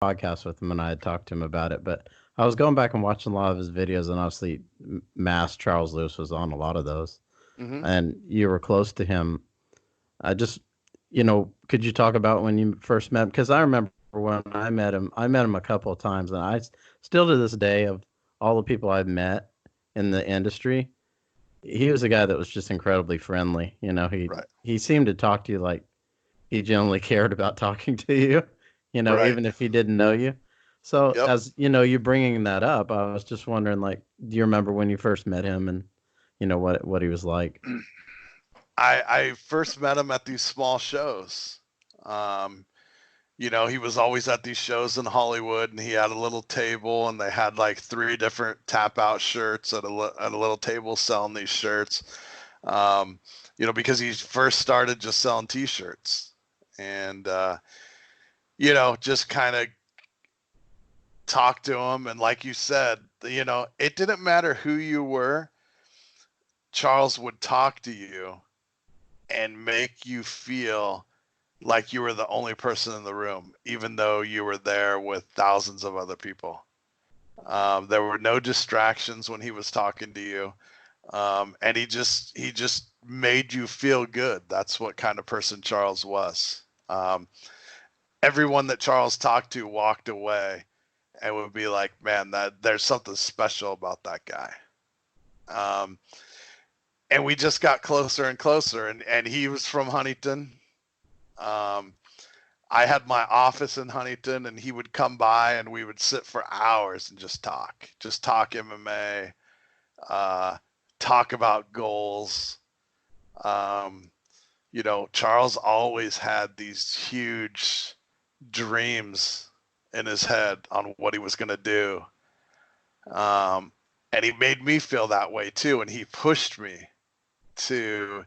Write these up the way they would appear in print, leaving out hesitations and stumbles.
podcast with him, and I had talked to him about it. But I was going back and watching a lot of his videos, and obviously, Mass Charles Lewis was on a lot of those. Hmm. And you were close to him. I just, could you talk about when you first met him? Because I remember when I met him a couple of times, and still to this day, of all the people I've met in the industry, he was a guy that was just incredibly friendly. Right. He seemed to talk to you like he genuinely cared about talking to you, Right. even if he didn't know you. So Yep. as you bringing that up, I was just wondering, like, do you remember when you first met him and what he was like? I first met him at these small shows. Um, he was always at these shows in Hollywood, and he had a little table, and they had like three different tap out shirts at a little table selling these shirts. Um, because he first started just selling T-shirts, and just kind of talked to him, and like you said, it didn't matter who you were. Charles would talk to you and make you feel like you were the only person in the room, even though you were there with thousands of other people. There were no distractions when he was talking to you, and he just made you feel good. That's what kind of person Charles was. Everyone that Charles talked to walked away and would be like, "Man, that there's something special about that guy." Um, and we just got closer and closer, and he was from Huntington. Um, I had my office in Huntington, and he would come by, and we would sit for hours and just talk MMA, uh, talk about goals. Um, Charles always had these huge dreams in his head on what he was going to do. Um, and he made me feel that way too. And he pushed me to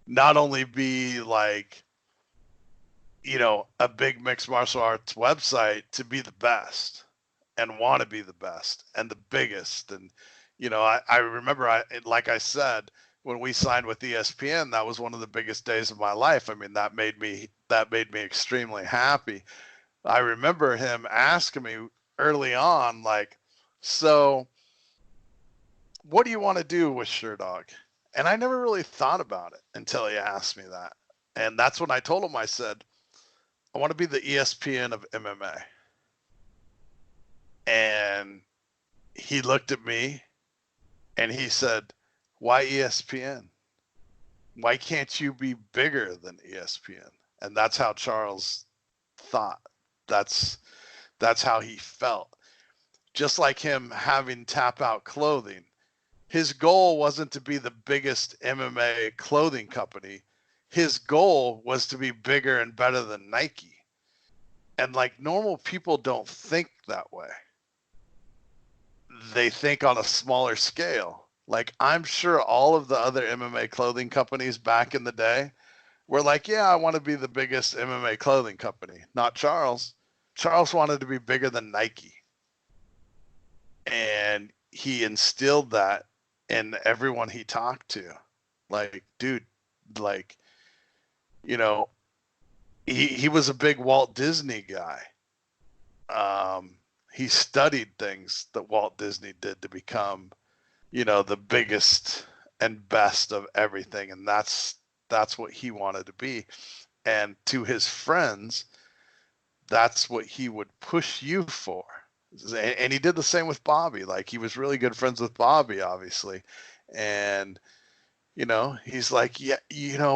not only be like, a big mixed martial arts website, to be the best and want to be the best and the biggest. And, I remember, like I said, when we signed with ESPN, that was one of the biggest days of my life. I mean, that made me extremely happy. I remember him asking me early on, like, so what do you want to do with Sherdog? And I never really thought about it until he asked me that. And that's when I told him, I said, I want to be the ESPN of MMA. And he looked at me and he said, why ESPN? Why can't you be bigger than ESPN? And that's how Charles thought. That's that's how he felt. Just like him having Tap Out clothing, his goal wasn't to be the biggest MMA clothing company. His goal was to be bigger and better than Nike. And like, normal people don't think that way. They think on a smaller scale. Like, I'm sure all of the other MMA clothing companies back in the day were like, yeah, I want to be the biggest MMA clothing company. Not Charles. Charles wanted to be bigger than Nike. And he instilled that in everyone he talked to. Like, dude, like, you know, he was a big Walt Disney guy. He studied things that Walt Disney did to become, the biggest and best of everything, and that's what he wanted to be. And to his friends, that's what he would push you for. And he did the same with Bobby. Like, he was really good friends with Bobby, obviously. And he's like, yeah,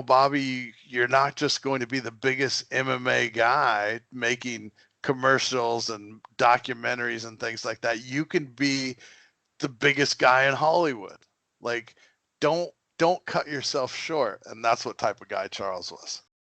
Bobby, you're not just going to be the biggest MMA guy making commercials and documentaries and things like that. You can be the biggest guy in Hollywood. Like, don't don't cut yourself short. And that's what type of guy Charles was.